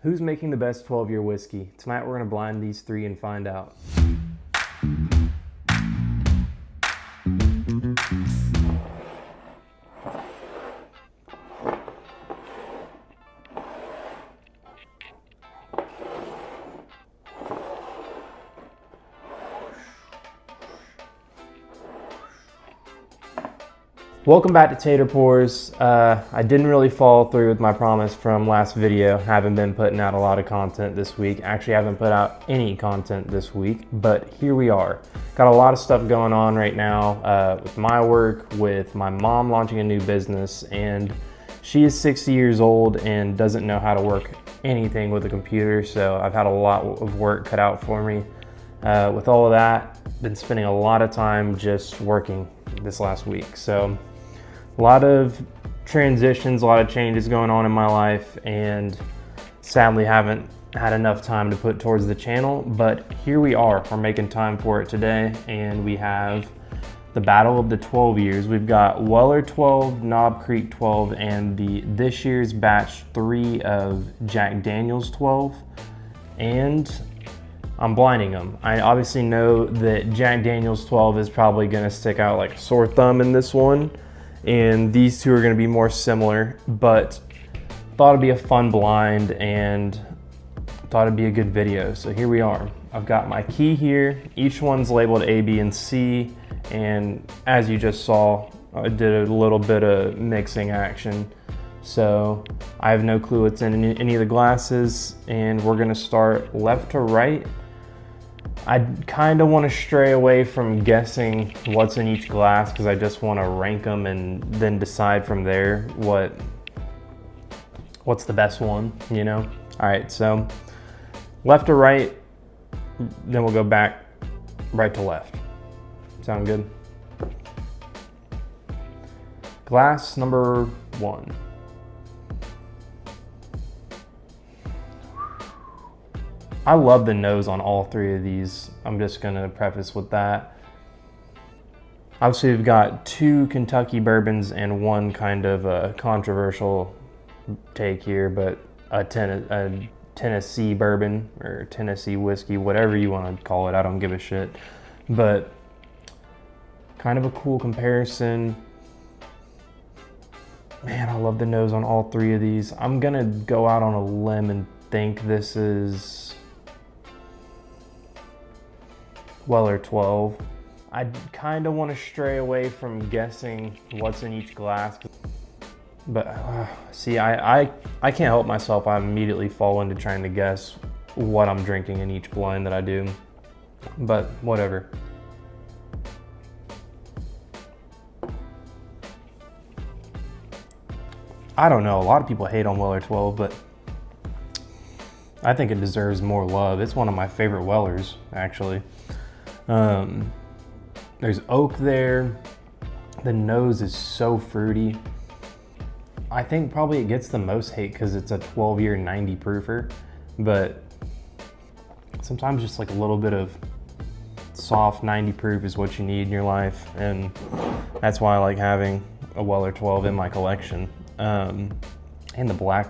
Who's making the best 12-year whiskey? Tonight we're gonna blind these three and find out. Welcome back to Tater Pours. I didn't really follow through with my promise from last video. Haven't been putting out a lot of content this week. Actually, haven't put out any content this week, but here we are. Got a lot of stuff going on right now with my work, with my mom launching a new business, and she is 60 years old and doesn't know how to work anything with a computer, so I've had a lot of work cut out for me. With all of that, been spending a lot of time just working this last week. So a lot of transitions, a lot of changes going on in my life, and sadly haven't had enough time to put towards the channel, but here we are. We're making time for it today, and we have the battle of the 12 years. We've got Weller 12, Knob Creek 12, and this year's batch 3 of Jack Daniel's 12, and I'm blinding them. I obviously know that Jack Daniel's 12 is probably gonna stick out like a sore thumb in this one, and these two are gonna be more similar, but thought it'd be a fun blind and thought it'd be a good video. So here we are. I've got my key here. Each one's labeled A, B, and C, and as you just saw, I did a little bit of mixing action. So I have no clue what's in any of the glasses, and we're gonna start left to right. I kind of want to stray away from guessing what's in each glass because I just want to rank them and then decide from there what's the best one, you know? All right, so left to right, then we'll go back right to left. Sound good? Glass number 1. I love the nose on all three of these. I'm just gonna preface with that. Obviously, we've got 2 Kentucky bourbons and 1 kind of a controversial take here, but a Tennessee bourbon or Tennessee whiskey, whatever you want to call it. I don't give a shit. But kind of a cool comparison. Man, I love the nose on all 3 of these. I'm gonna go out on a limb and think this is Weller 12. I kind of want to stray away from guessing what's in each glass, but see, I can't help myself. I immediately fall into trying to guess what I'm drinking in each blind that I do, but whatever. I don't know, a lot of people hate on Weller 12, but I think it deserves more love. It's one of my favorite Wellers, actually. There's oak there. The nose is so fruity. I think probably it gets the most hate because it's a 12-year 90 proofer, but sometimes just like a little bit of soft 90 proof is what you need in your life, and that's why I like having a Weller 12 in my collection. And the black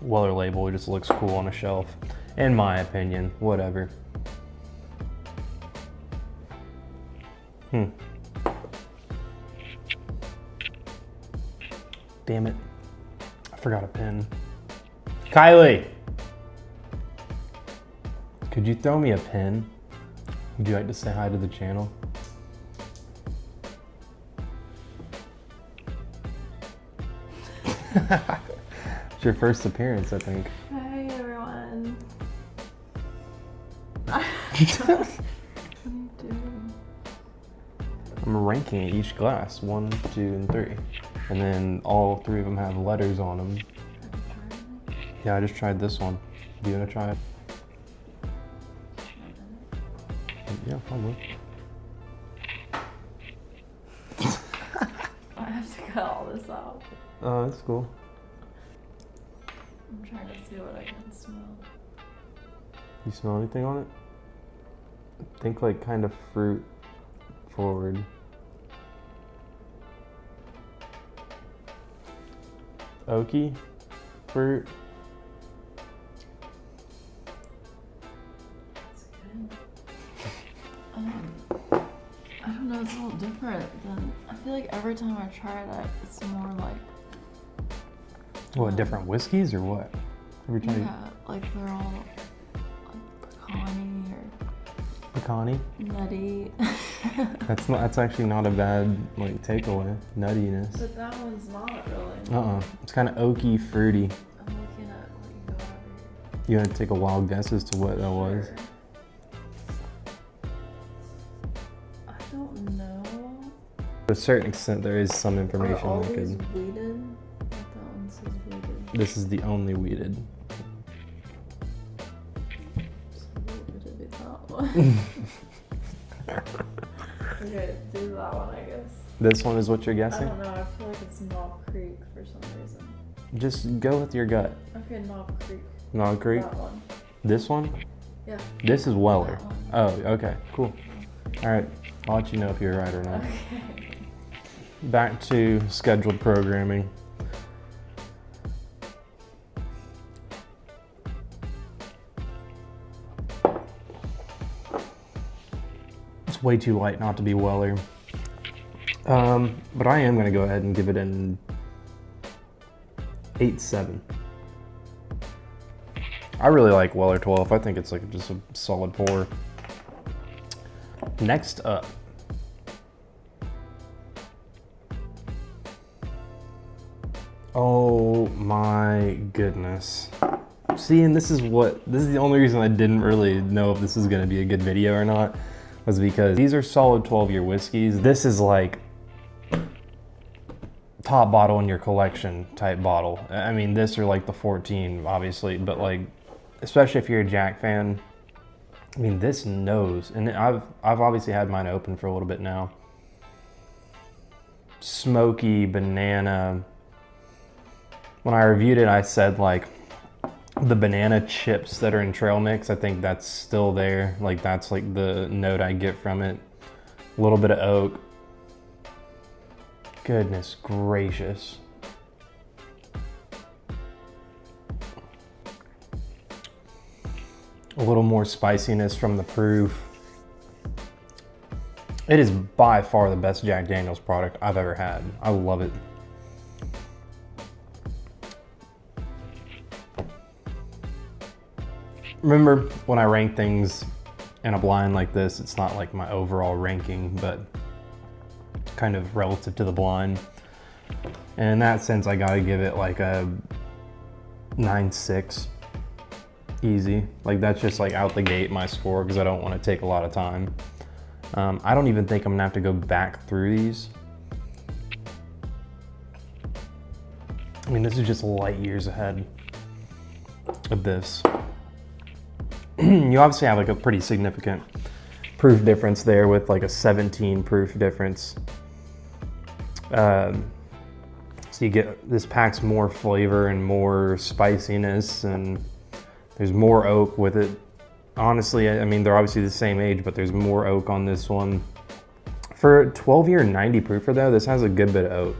Weller label just looks cool on a shelf, in my opinion. Whatever. Damn it. I forgot a pen. Kylie! Could you throw me a pen? Would you like to say hi to the channel? It's your first appearance, I think. Hi, everyone. I'm ranking each glass, 1, 2, and 3. And then all 3 of them have letters on them. Yeah, I just tried this one. Do you want to try it? Yeah, probably. I have to cut all this out. Oh, that's cool. I'm trying to see what I can smell. You smell anything on it? Think like kind of fruit forward. Oaky fruit. know, it's a little different than. I feel like every time I try it, it's more like. What, different whiskeys or what? Every time Yeah, like they're all like pecani or Pecani? nutty. That's actually not a bad like takeaway. Nuttiness. But that one's not really. It's kind of oaky, fruity. I'm looking at what you got over here. You want to take a wild guess as to what that was? Sure. I don't know. To a certain extent, there is some information. Are all I these could. weeded? Like that one says weeded. This is the only weeded. So what would it be that one? Okay, do that one, I guess. This one is what you're I guessing? don't know. I feel like it's Knob Creek for some reason. Just go with your gut. Okay, Knob Creek. Nog Creek. That one. This one? Yeah. This is Weller. That one. Oh, okay, cool. All right, I'll let you know if you're right or not. Okay. Back to scheduled programming. It's way too light not to be Weller. But I am gonna go ahead and give it an 8.7. I really like Weller 12. I think it's like just a solid pour. Next up, oh my goodness. See, and this is the only reason I didn't really know if this is gonna be a good video or not, was because these are solid 12-year whiskeys. This is like top bottle in your collection type bottle. I mean, this or like the 14, obviously, but like, especially if you're a Jack fan, I mean, this nose, and I've obviously had mine open for a little bit now. Smoky banana. When I reviewed it, I said like the banana chips that are in trail mix, I think that's still there. Like that's like the note I get from it. A little bit of oak. Goodness gracious. A little more spiciness from the proof. It is by far the best Jack Daniel's product I've ever had. I love it. Remember when I rank things in a blind like this, it's not like my overall ranking, but kind of relative to the blind. And in that sense, I gotta give it like a 9.6. Easy. Like that's just like out the gate my score, because I don't want to take a lot of time. I don't even think I'm gonna have to go back through these. I mean, this is just light years ahead of this. You obviously have like a pretty significant proof difference there with like a 17 proof difference. So you get, this packs more flavor and more spiciness, and there's more oak with it. Honestly, I mean, they're obviously the same age, but there's more oak on this one. For 12-year 90 proofer though, this has a good bit of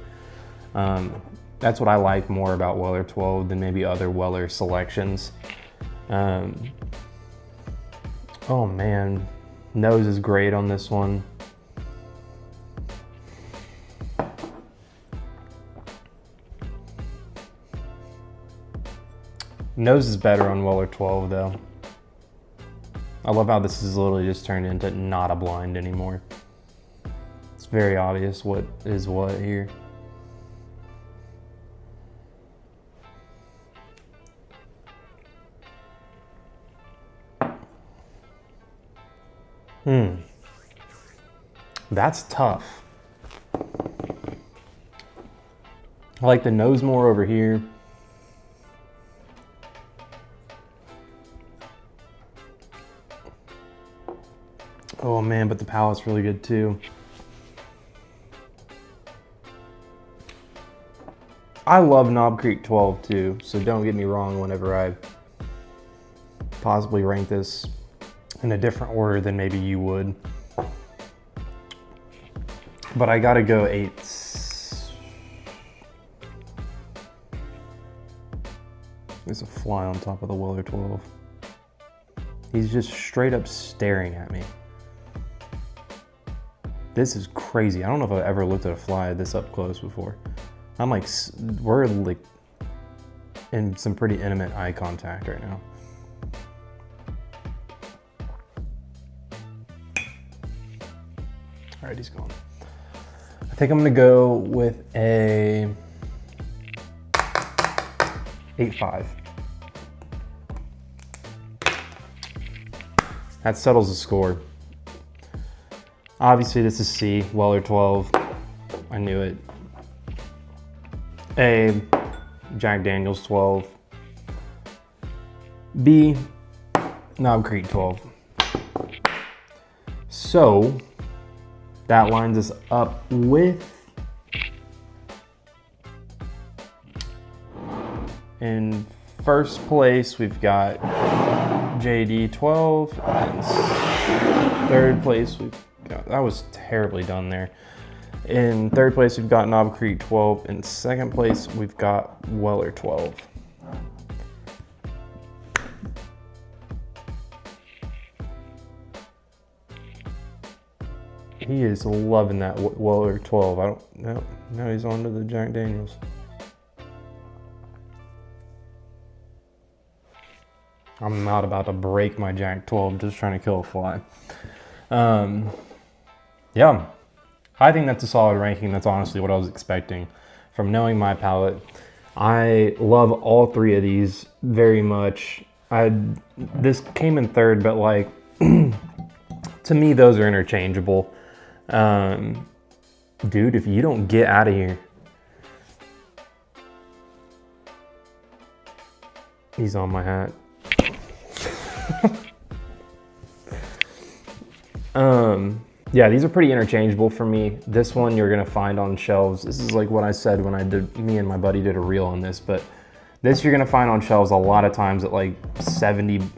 oak. That's what I like more about Weller 12 than maybe other Weller selections. Oh man, nose is great on this one. Nose is better on Weller 12 though. I love how this is literally just turned into not a blind anymore. It's very obvious what is what here. That's tough. I like the nose more over here. Oh man, but the palate's really good too. I love Knob Creek 12 too, so don't get me wrong whenever I possibly rank this in a different order than maybe you would. But I gotta go 8. There's a fly on top of the Weller 12. He's just straight up staring at me. This is crazy. I don't know if I've ever looked at a fly this up close before. I'm like, we're like in some pretty intimate eye contact right now. All right, he's gone. I think I'm gonna go with a 8.5. That settles the score. Obviously this is C, Weller 12. I knew it. A, Jack Daniels 12. B, Knob Creek 12. So that lines us up with, in first place we've got JD 12, and third place we've got, that was terribly done there. In third place we've got Knob Creek 12, in second place we've got Weller 12. He is loving that Weller 12. I don't know. Now he's on to the Jack Daniels. I'm not about to break my Jack 12 just trying to kill a fly. Yeah, I think that's a solid ranking. That's honestly what I was expecting from knowing my palate. I love all three of these very much. This came in third, but like, to me, those are interchangeable. Dude, if you don't get out of here. He's on my hat. Yeah, these are pretty interchangeable for me. This one you're gonna find on shelves. This is like what I said when me and my buddy did a reel on this, but this you're gonna find on shelves a lot of times at like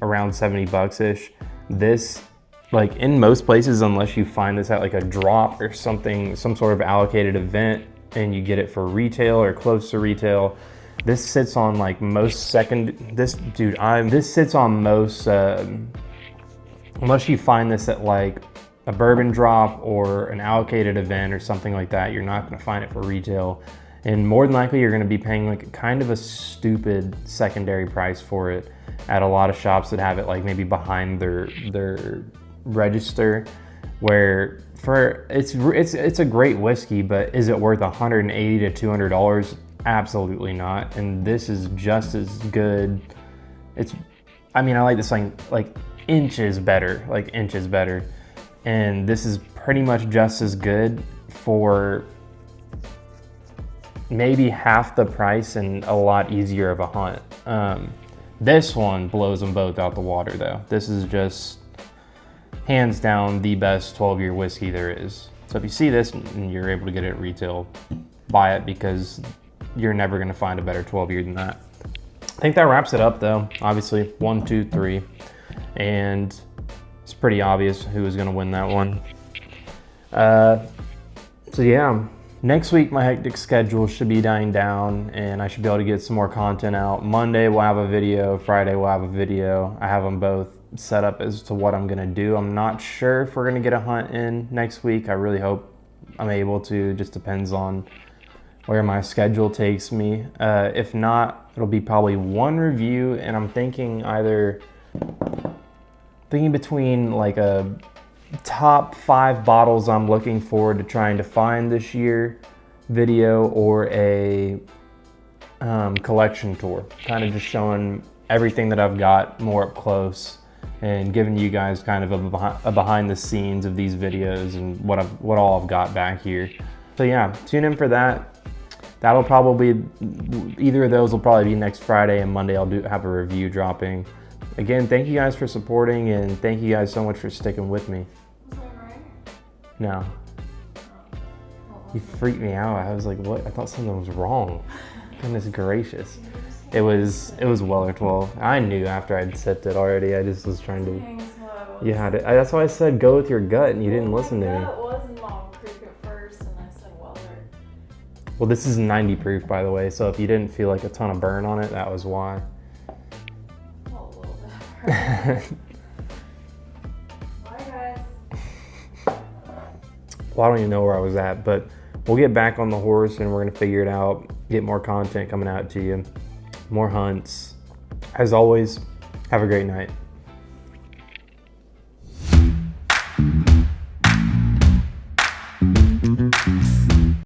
around 70 bucks-ish. This, like in most places, unless you find this at like a drop or something, some sort of allocated event, and you get it for retail or close to retail, this sits on like most this sits on most, unless you find this at like a bourbon drop or an allocated event or something like that, you're not gonna find it for retail. And more than likely you're gonna be paying like kind of a stupid secondary price for it at a lot of shops that have it like maybe behind their register, where it's a great whiskey, but is it worth $180 to $200? Absolutely not. And this is just as good. I like this thing like inches better. And this is pretty much just as good for maybe half the price and a lot easier of a hunt. This one blows them both out the water though. This is just hands down the best 12-year whiskey there is. So if you see this and you're able to get it at retail, buy it, because you're never gonna find a better 12-year than that. I think that wraps it up though. Obviously 1, 2, 3, and it's pretty obvious who was gonna win that one. So yeah, next week my hectic schedule should be dying down and I should be able to get some more content out. Monday we'll have a video, Friday we'll have a video. I have them both set up as to what I'm gonna do. I'm not sure if we're gonna get a hunt in next week. I really hope I'm able to. Just depends on where my schedule takes me. If not, it'll be probably one review, and I'm thinking between like a top 5 bottles I'm looking forward to trying to find this year video, or a collection tour, kind of just showing everything that I've got more up close and giving you guys kind of a behind the scenes of these videos and what all I've got back here. So yeah, tune in for that. That'll probably, either of those will probably be next Friday, and Monday I'll have a review dropping. Again, thank you guys for supporting, and thank you guys so much for sticking with me. Was that right? No. You freaked me out. I was like, what? I thought something was wrong. Goodness gracious. It was Weller 12. I knew after I'd sipped it already. I just was trying to. You had it. That's why I said go with your gut, and you didn't listen to me. It was Knob Creek at first, and I said Weller. Well, this is 90 proof, by the way, so if you didn't feel like a ton of burn on it, that was why. Well, a little bit. Bye, guys. well, I don't even know where I was at, but we'll get back on the horse and we're gonna figure it out, get more content coming out to you, more hunts. As always, have a great night.